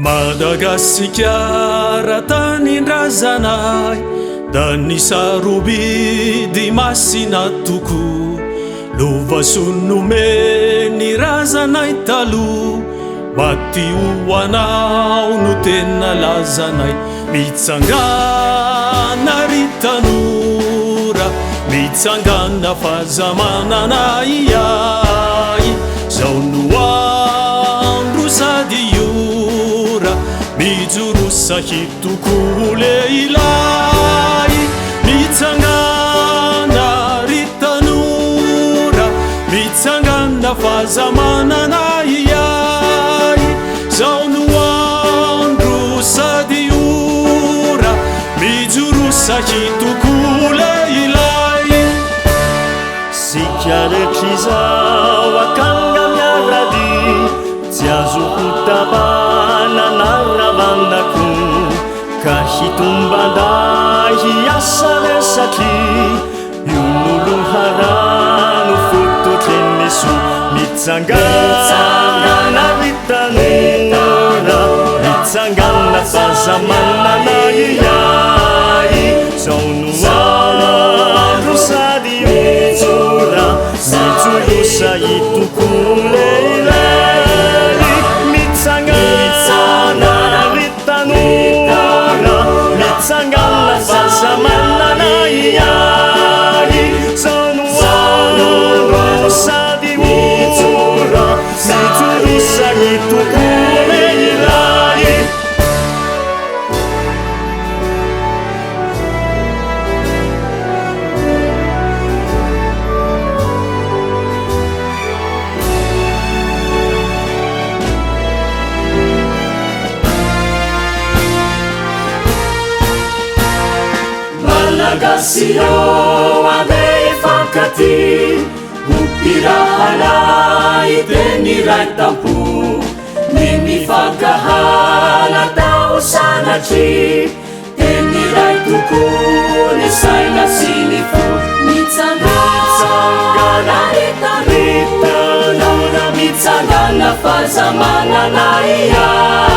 Madagasikara tanindrazanay da nisarobidy masina toko lovasonome ny razanay talo maty hoanao no tena lazanay mitsangana ry tanora mitsangana fazamananay ay zao no andro sady ora mijoro sahitoko leilay mitsangana ry tanora mitsangana fazamananay ay zao no andro sady ora mijoro sahitoko leilay sikiaretrizao akanga miarady tsy azo hotabana naravandako ka hitombandray hiasa resaky io noloharano fototreniso mitsangana ry tanora mitsangana fazamanana iay zao no andro sady ora mijoro sahitoko leilay mitsangana ry tanora mitsangana fazamanana iay zao no andro sady ora mijoro sahitoko leilay Malagasio ade fakati upirahalay teny raitampo ny mifakahala tao sanatry teny ray tokony saina sy ny fo mitsangana ry tanora mitsangana fazamanana iay